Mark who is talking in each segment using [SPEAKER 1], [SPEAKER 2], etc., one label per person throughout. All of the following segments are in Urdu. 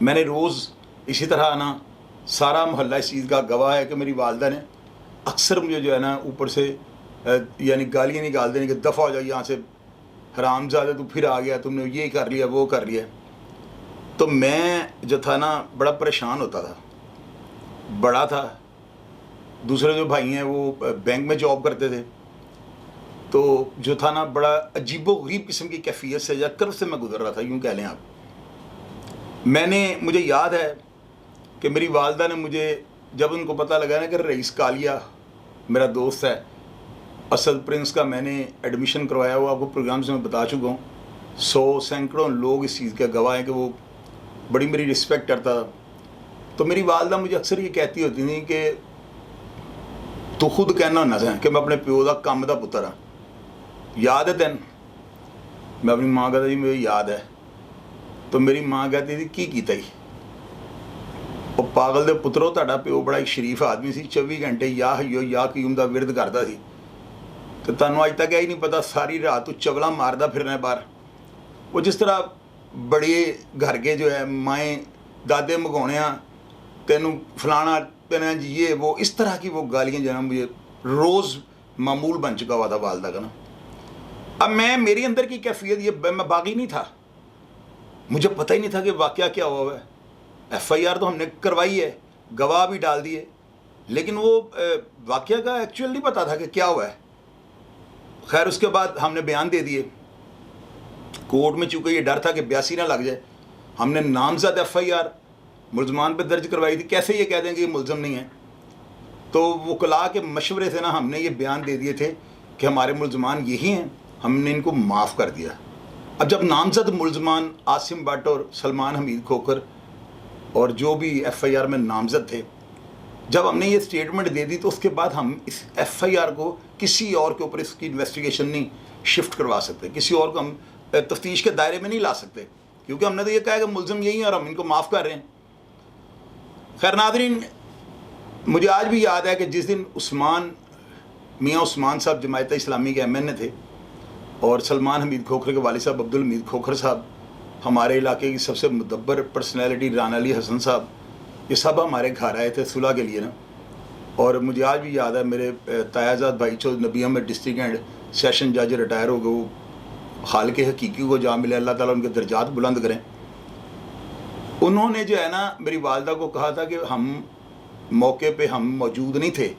[SPEAKER 1] میں نے روز اسی طرح آنا. سارا محلہ اس چیز کا گواہ ہے کہ میری والدہ نے اکثر مجھے جو ہے نا اوپر سے یعنی گالیاں نکال دیں کہ دفعہ ہو جاؤ یہاں سے، حرام زادہ تو پھر آ گیا، تم نے یہ کر لیا وہ کر لیا. تو میں جو تھا نا بڑا پریشان ہوتا تھا. بڑا تھا، دوسرے جو بھائی ہیں وہ بینک میں جاب کرتے تھے، تو جو تھا نا بڑا عجیب و غریب قسم کی کیفیت سے یا کرب سے میں گزر رہا تھا، یوں کہہ لیں آپ. مجھے یاد ہے کہ میری والدہ نے مجھے جب ان کو پتہ لگا نا کہ رئیس کالیہ میرا دوست ہے، اسد پرنس کا میں نے ایڈمیشن کروایا ہوا، آپ کو پروگرام سے میں بتا چکا ہوں. 100 سینکڑوں لوگ اس چیز کے گواہ ہیں کہ وہ بڑی میری رسپیکٹ کرتا تھا. تو میری والدہ مجھے اکثر یہ کہتی ہوتی تھیں کہ تو خود کہنا نہ سہیں کہ میں اپنے پیو دا کام دا پتر ہاں. یاد ہے تین؟ میں اپنی ماں کہتا جی مجھے یاد ہے. تو میری ماں کہتی تھی کی کیتا ہی وہ پاگل دے پترو، تہاڈا پیو بڑا ایک شریف آدمی سی، 24 گھنٹے یا حیو یا قیوم دا ورد کرتا سی، تو تانوں اج تک یہ نہیں پتا ساری رات تو چولا ماردا پھرنا باہر. وہ جس طرح بڑے گھر کے جو ہے مائیں دادے مگاونے ہاں تینوں فلانا تینا جی یہ وہ، اس طرح کی وہ گالیاں جو ہے مجھے روز معمول بن چکا ہوا تھا والدہ کا نا. اب میری اندر کی کیفیت یہ میں باغی نہیں تھا، مجھے پتہ ہی نہیں تھا کہ واقعہ کیا ہوا ہے. ایف آئی آر تو ہم نے کروائی ہے، گواہ بھی ڈال دیے، لیکن وہ واقعہ کا ایکچوئل نہیں پتا تھا کہ کیا ہوا ہے. خیر اس کے بعد ہم نے بیان دے دیے کورٹ میں، چونکہ یہ ڈر تھا کہ 82 نہ لگ جائے. ہم نے نامزد ایف آئی آر ملزمان پہ درج کروائی تھی. کیسے یہ کہہ دیں کہ یہ ملزم نہیں ہے؟ تو وکلاء کے مشورے سے نا ہم نے یہ بیان دے دیے تھے کہ ہمارے ملزمان یہی ہیں، ہم نے ان کو معاف کر دیا. اب جب نامزد ملزمان عاصم بٹ اور سلمان حمید کھوکھر اور جو بھی ایف آئی آر میں نامزد تھے، جب ہم نے یہ اسٹیٹمنٹ دے دی تو اس کے بعد ہم اس ایف آئی آر کو کسی اور کے اوپر اس کی انویسٹیگیشن نہیں شفٹ کروا سکتے، کسی اور کو ہم تفتیش کے دائرے میں نہیں لا سکتے، کیونکہ ہم نے تو یہ کہا کہ ملزم یہی ہیں اور ہم ان کو معاف کر رہے ہیں. خیر ناظرین، مجھے آج بھی یاد ہے کہ جس دن میاں عثمان صاحب جماعت اسلامی کے ایم این اے تھے اور سلمان حمید کھوکھر کے والد صاحب عبدالحمید کھوکھر صاحب، ہمارے علاقے کی سب سے مدبر پرسنالٹی رانا علی حسن صاحب، یہ سب ہمارے گھر آئے تھے صلح کے لیے نا. اور مجھے آج بھی یاد ہے میرے تایازاد بھائی چود نبی احمد ڈسٹرکٹ اینڈ سیشن جج ریٹائر ہو گئے، وہ خالق حقیقی کو جا ملے، اللہ تعالیٰ ان کے درجات بلند کریں. انہوں نے جو ہے نا میری والدہ کو کہا تھا کہ ہم موقع پہ ہم موجود نہیں تھے،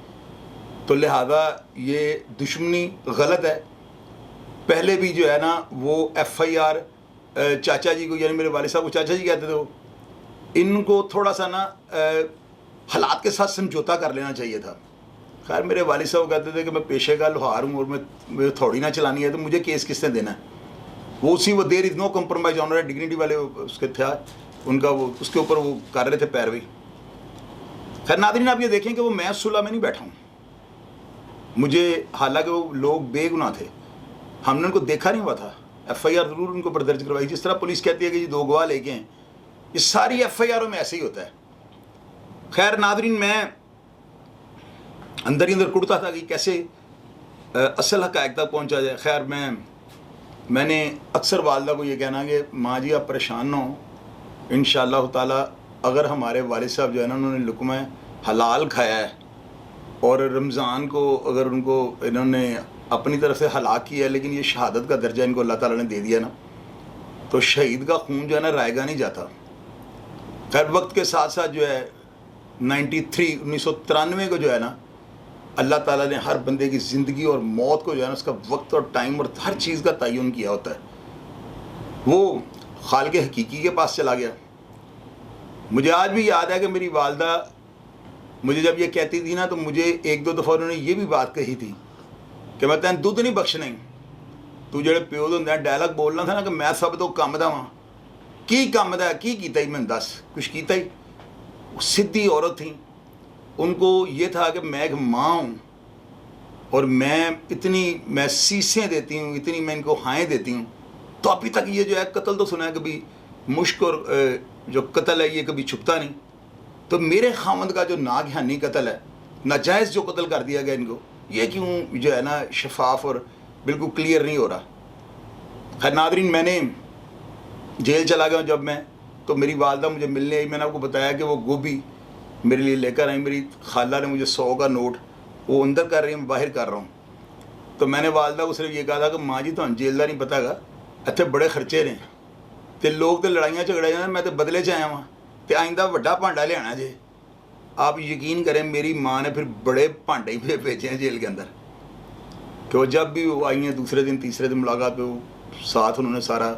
[SPEAKER 1] تو لہذا یہ دشمنی غلط ہے. پہلے بھی جو ہے نا وہ ایف آئی آر چاچا جی کو، یعنی میرے والد صاحب کو چاچا جی کہتے تھے، وہ ان کو تھوڑا سا نا حالات کے ساتھ سمجھوتا کر لینا چاہیے تھا. خیر میرے والد صاحب کہتے تھے کہ میں پیشے کا لوہار ہوں اور میں تھوڑی نہ چلانی ہے، تو مجھے کیس کس نے دینا ہے. وہ دیر از نو کمپرومائز آنر ڈگنیٹی والے اس کے تھا ان کا، وہ اس کے اوپر وہ کر رہے تھے پیروی. خیر ناظرین، آپ یہ دیکھیں کہ وہ میں صلح میں نہیں بیٹھا ہوں، مجھے حالانکہ وہ لوگ بے گناہ تھے، ہم نے ان کو دیکھا نہیں ہوا تھا. ایف آئی آر ضرور ان کو پر درج کروائی، جس طرح پولیس کہتی ہے کہ جی 2 گواہ لے کے ہیں، یہ ساری ایف آئی آروں میں ایسے ہی ہوتا ہے. خیر ناظرین، میں اندر ہی اندر کڑتا تھا کہ کیسے اصل حقائق تک پہنچا جائے. خیر میں نے اکثر والدہ کو یہ کہنا کہ ماں جی آپ پریشان نہ ہوں، انشاءاللہ تعالیٰ اگر ہمارے والد صاحب جو ہے نا انہوں نے لقمہ حلال کھایا ہے اور رمضان کو اگر ان کو انہوں نے اپنی طرف سے ہلاک کیا ہے، لیکن یہ شہادت کا درجہ ان کو اللہ تعالیٰ نے دے دیا نا، تو شہید کا خون جو ہے نا رائے گا نہیں جاتا. خیر وقت کے ساتھ ساتھ جو ہے 1993 کو جو ہے نا اللہ تعالیٰ نے ہر بندے کی زندگی اور موت کو جو ہے نا اس کا وقت اور ٹائم اور ہر چیز کا تعین کیا ہوتا ہے. وہ خالق حقیقی کے پاس چلا گیا. مجھے آج بھی یاد ہے کہ میری والدہ مجھے جب یہ کہتی تھی نا، تو مجھے 1-2 دفعہ انہوں نے یہ بھی بات کہی تھی کہ میں تین دودھ نہیں بخشنا، تو جڑے پیو دے ڈائلاگ بولنا تھا نا کہ میں سب تو کم دا ہاں، کی کم دا کی کیتا ہی، میں دس کچھ کیتا ہی. سدھی عورت تھیں، ان کو یہ تھا کہ میں ایک ماں ہوں اور میں سیسیں دیتی ہوں، اتنی میں ان کو ہائیں دیتی ہوں. تو ابھی تک یہ جو ہے قتل تو سنا ہے کبھی مشک، اور جو قتل ہے یہ کبھی چھپتا نہیں. تو میرے خامند کا جو ناگہانی قتل ہے، ناجائز جو قتل کر دیا گیا ان کو، یہ کیوں جو ہے نا شفاف اور بالکل کلیئر نہیں ہو رہا. خیر ناظرین، میں نے جیل چلا گیا جب میں تو میری والدہ مجھے ملنے آئی. میں نے آپ کو بتایا کہ وہ گوبھی میرے لیے لے کر آئی. میری خالہ نے مجھے 100 کا نوٹ وہ اندر کر رہی ہیں, میں باہر کر رہا ہوں. تو میں نے والدہ کو صرف یہ کہا تھا کہ ماں جی تو جیل کا نہیں پتا گا, اتنے بڑے خرچے نے تو لوگ تو لڑائیاں جھگڑے جانے, میں تو بدلے چ آیا ہاں تو آئندہ وڈا بھانڈا لے آنا جی. آپ یقین کریں میری ماں نے پھر بڑے بھانڈے ہی بھیجے ہیں جیل کے اندر, کہ وہ جب بھی وہ آئی ہیں دوسرے دن تیسرے دن ملاقات پہ, وہ ساتھ انہوں نے سارا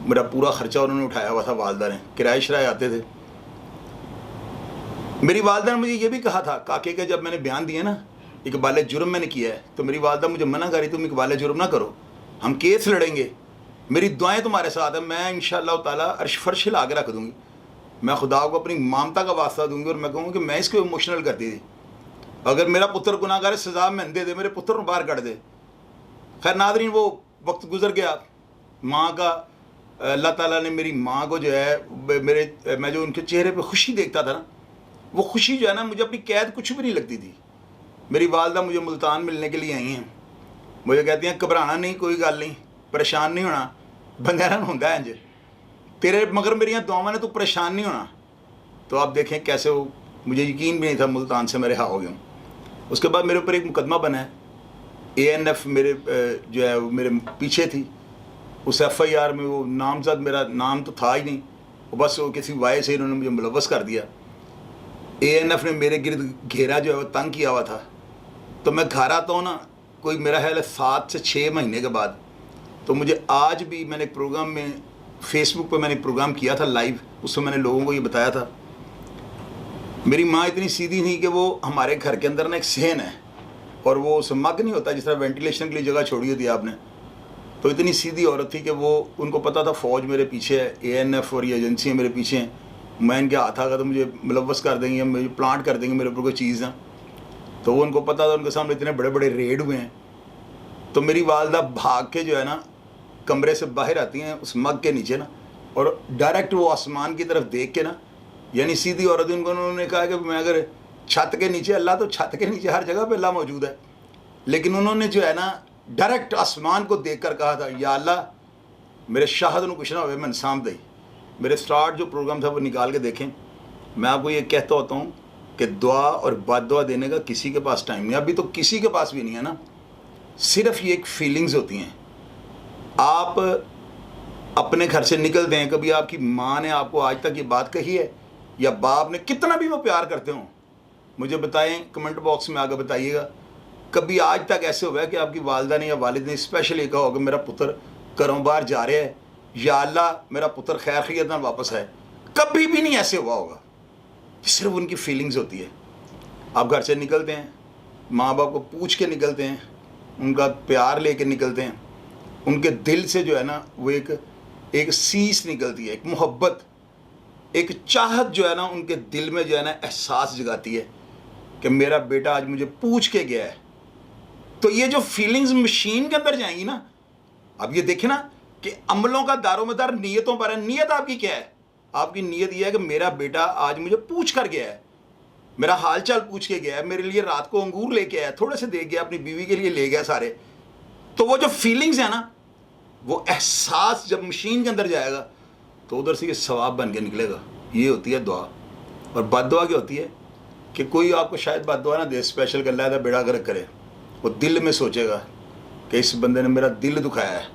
[SPEAKER 1] میرا پورا خرچہ انہوں نے اٹھایا ہوا تھا. والدہ نے کرائے شرائے آتے تھے. میری والدہ نے مجھے یہ بھی کہا تھا کاکے کے جب میں نے بیان دیا نا اقبال جرم میں نے کیا ہے, تو میری والدہ مجھے منع کری تم اقبال جرم نہ کرو, ہم کیس لڑیں گے, میری دعائیں تمہارے ساتھ ہیں, میں انشاءاللہ تعالیٰ عرش فرش لا کے رکھ دوں گی. میں خدا کو اپنی مامتا کا واسطہ دوں گی اور میں کہوں گی کہ میں اس کو ایموشنل کرتی تھی. اگر میرا پتر گناہ گار سزا میں دے دے, میرے پتر کو باہر کر دے. خیر ناظرین, وہ وقت گزر گیا. ماں کا اللہ تعالیٰ نے میری ماں کو جو ہے میں جو ان کے چہرے پہ خوشی دیکھتا تھا نا, وہ خوشی جو ہے نا مجھے اپنی قید کچھ بھی نہیں لگتی تھی. میری والدہ مجھے ملتان ملنے کے لیے آئی ہیں, مجھے کہتی ہیں گھبرانا نہیں, کوئی گل نہیں, پریشان نہیں ہونا, بندیرن ہوتا ہے انج تیرے مگر میری دعاواں نے تو پریشان نہیں ہونا. تو آپ دیکھیں کیسے وہ, مجھے یقین بھی نہیں تھا ملتان سے میں رہا ہو گیا ہوں. اس کے بعد میرے اوپر ایک مقدمہ بنا ہے, ANF میرے جو ہے میرے پیچھے تھی. اس FIR میں وہ نامزد, میرا نام تو تھا ہی نہیں, وہ بس وہ کسی وائے سے انہوں نے مجھے ملوث کر دیا. ANF نے میرے گرد گھیرا جو ہے وہ تنگ کیا ہوا تھا. تو میں گھر آتا ہوں نا کوئی میرا خیال ہے 7 سے 6 مہینے کے بعد. تو مجھے آج بھی, میں نے ایک پروگرام میں فیس بک پہ میں نے پروگرام کیا تھا لائیو, اس میں نے لوگوں کو یہ بتایا تھا میری ماں اتنی سیدھی تھی کہ وہ ہمارے گھر کے اندر نا ایک صحن ہے, اور وہ اس مگ نہیں ہوتا جس طرح وینٹیلیشن کے لیے جگہ چھوڑی ہوتی ہے آپ نے, تو اتنی سیدھی عورت تھی کہ وہ ان کو پتہ تھا فوج میرے پیچھے ہے, ANF اور یہ ایجنسیاں میرے پیچھے ہیں, میں ان کے ہاتھ آ گا تو مجھے ملوث کر دیں گے, مجھے پلانٹ کر دیں گے میرے اوپر کوئی چیز نا. تو وہ ان کو پتہ تھا, ان کے سامنے اتنے بڑے بڑے ریڈ ہوئے ہیں. تو میری والدہ بھاگ کے جو ہے نا کمرے سے باہر آتی ہیں اس مگ کے نیچے نا, اور ڈائریکٹ وہ آسمان کی طرف دیکھ کے نا, یعنی سیدھی عورت ان کو انہوں نے کہا کہ میں اگر چھت کے نیچے, اللہ تو چھت کے نیچے ہر جگہ پہ اللہ موجود ہے, لیکن انہوں نے جو ہے نا ڈائریکٹ آسمان کو دیکھ کر کہا تھا یا اللہ میرے شاہد نو کچھ نہ ہوئے, میں انسام دئی. میرے سٹارٹ جو پروگرام تھا وہ نکال کے دیکھیں. میں آپ کو یہ کہتا ہوتا ہوں کہ دعا اور بد دعا دینے کا کسی کے پاس ٹائم نہیں, ابھی تو کسی کے پاس بھی نہیں ہے نا. صرف یہ ایک فیلنگز ہوتی ہیں. آپ اپنے گھر سے نکلتے ہیں, کبھی آپ کی ماں نے آپ کو آج تک یہ بات کہی ہے, یا باپ نے, کتنا بھی وہ پیار کرتے ہوں, مجھے بتائیں, کمنٹ باکس میں آگے بتائیے گا. کبھی آج تک ایسے ہوا ہے کہ آپ کی والدہ نے یا والد نے اسپیشلی کہا ہوگا میرا پتر گھروں باہر جا رہے ہے, یا اللہ میرا پتر خیر خیریت نہ واپس آئے؟ کبھی بھی نہیں ایسے ہوا ہوگا. صرف ان کی فیلنگز ہوتی ہے. آپ گھر سے نکلتے ہیں, ماں باپ کو پوچھ کے نکلتے ہیں, ان کا پیار لے کے نکلتے ہیں, ان کے دل سے جو ہے نا وہ ایک سیس نکلتی ہے, ایک محبت, ایک چاہت جو ہے نا ان کے دل میں جو ہے نا احساس جگاتی ہے کہ میرا بیٹا آج مجھے پوچھ کے گیا ہے. تو یہ جو فیلنگز مشین کے اندر جائیں گی نا, اب یہ دیکھیں نا کہ عملوں کا دار و مدار نیتوں پر ہے. نیت آپ کی کیا ہے؟ آپ کی نیت یہ ہے کہ میرا بیٹا آج مجھے پوچھ کر گیا ہے, میرا حال چال پوچھ کے گیا ہے, میرے لیے رات کو انگور لے کے آیا, تھوڑے سے دے گیا, اپنی بیوی کے لیے لے گیا سارے. تو وہ جو فیلنگز ہیں نا, وہ احساس جب مشین کے اندر جائے گا تو ادھر سے یہ ثواب بن کے نکلے گا. یہ ہوتی ہے دعا. اور بد دعا کیا ہوتی ہے کہ کوئی آپ کو شاید بد دعا نہ دے اسپیشل کہ اللہ کا بیڑا گرک کرے, وہ دل میں سوچے گا کہ اس بندے نے میرا دل دکھایا ہے,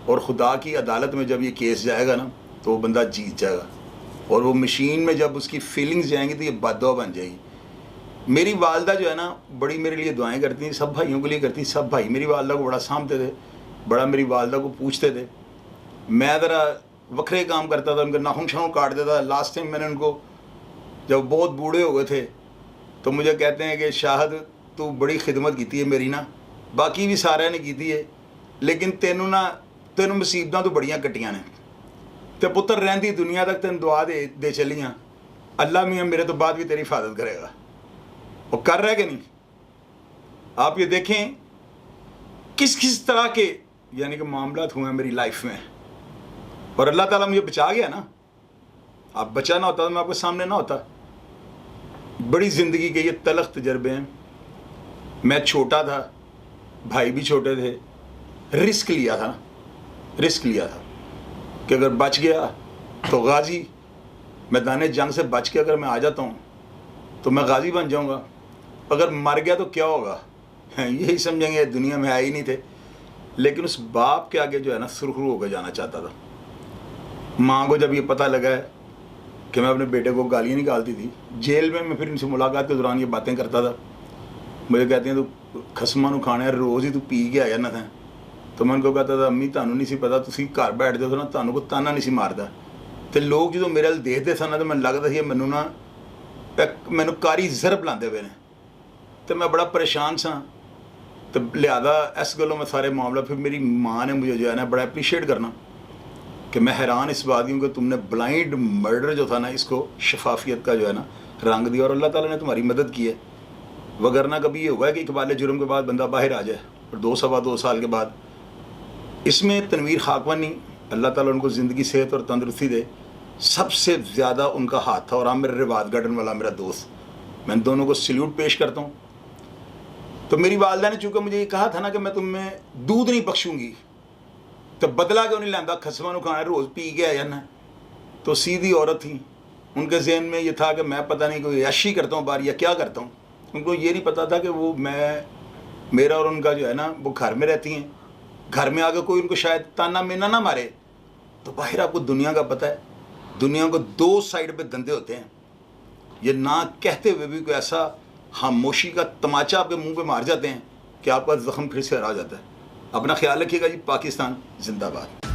[SPEAKER 1] اور خدا کی عدالت میں جب یہ کیس جائے گا نا تو وہ بندہ جیت جائے گا. اور وہ مشین میں جب اس کی فیلنگز جائیں گی تو یہ بد دعا بن جائے گی. میری والدہ جو ہے نا بڑی میرے لیے دعائیں کرتی ہیں, سب بھائیوں کے لیے کرتی ہیں. سب بھائی میری والدہ کو بڑا سامتے تھے, بڑا میری والدہ کو پوچھتے تھے. میں ذرا وکھرے کام کرتا تھا, ان کے ناخن شاخن کاٹ دیتا تھا. لاسٹ ٹائم میں نے ان کو جب بہت بوڑھے ہو گئے تھے تو مجھے کہتے ہیں کہ شاہد تو بڑی خدمت کی ہے میری نا, باقی بھی سارے نے کی ہے, لیکن تینوں مصیبتاں تو بڑیاں کٹیاں نے, تے پتر رہندی دنیا تک تین دعا دے چلیاں, اللہ میاں میرے تو بعد بھی تیری حفاظت کرے گا. وہ کر رہا ہے کہ نہیں؟ آپ یہ دیکھیں کس کس طرح کے یعنی کہ معاملات ہوئے ہیں میری لائف میں, اور اللہ تعالیٰ مجھے بچا گیا نا. آپ بچا نہ ہوتا تو میں آپ کے سامنے نہ ہوتا. بڑی زندگی کے یہ تلخ تجربے ہیں. میں چھوٹا تھا, بھائی بھی چھوٹے تھے, رسک لیا تھا کہ اگر بچ گیا تو غازی میدان جنگ سے بچ کے اگر میں آ جاتا ہوں تو میں غازی بن جاؤں گا، اگر مر گیا تو کیا ہوگا؟ یہی سمجھیں گے دنیا میں آئے ہی نہیں تھے۔ لیکن اس باپ کے آگے جو ہے نا سرخرو ہو کے جانا چاہتا تھا۔ ماں کو جب یہ پتہ لگا ہے کہ میں اپنے بیٹے کو گالیاں نکالتی تھی جیل میں پھر ان سے ملاقات کے دوران یہ باتیں کرتا تھا، مجھے کہتے ہیں تو خسماں نو کھانا ہے روز ہی تو پی کے آیا نہ تھا۔ تو میں ان کو کہتا تھا امی تانوں نہیں سی پتا، تسی گھر بیٹھتے ہو نا تانوں کو تانا نہیں سی مارتا۔ تو لوگ جو میرے ال دیکھتے سن نا تو میں لگتا سی مینوں نا مینوں کاری ضرب لاندے پے نے، تو میں بڑا پریشان سا۔ تو لہٰذا اس گلوں میں سارے معاملہ پھر میری ماں نے مجھے جو ہے نا بڑا اپریشیٹ کرنا کہ میں حیران اس بات ہوں کہ تم نے بلائنڈ مرڈر جو تھا نا اس کو شفافیت کا جو ہے نا رنگ دیا، اور اللہ تعالیٰ نے تمہاری مدد کی ہے۔ وگرنہ کبھی یہ ہوگا کہ اقبال جرم کے بعد بندہ باہر آ جائے اور 2 سال کے بعد۔ اس میں تنویر خاکوانی اللہ تعالیٰ ان کو زندگی صحت اور تندرستی دے، سب سے زیادہ ان کا ہاتھ تھا، اور عامر رباط گارڈن والا میرا دوست، میں ان دونوں کو سلیوٹ پیش کرتا ہوں۔ تو میری والدہ نے چونکہ مجھے یہ کہا تھا نا کہ میں تم میں دودھ نہیں بخشوں گی، تو بدلا کیوں نہیں لیندا، خسماں نو کھانا روز پی کے آ جانا۔ تو سیدھی عورت تھی، ان کے ذہن میں یہ تھا کہ میں پتہ نہیں کوئی عیاشی کرتا ہوں بار یا کیا کرتا ہوں۔ ان کو یہ نہیں پتہ تھا کہ وہ میرا اور ان کا جو ہے نا وہ گھر میں رہتی ہیں، گھر میں آ کے کوئی ان کو شاید تانا مینا نہ مارے۔ تو باہر آپ کو دنیا کا پتہ ہے، دنیا کو 2 سائڈ پہ دندے ہوتے ہیں، یہ نہ کہتے ہوئے بھی کوئی ایسا خاموشی کا تماچا آپ کے منہ پہ مار جاتے ہیں کہ آپ کا زخم پھر سے ہرا جاتا ہے۔ اپنا خیال رکھیے گا جی، پاکستان زندہ باد۔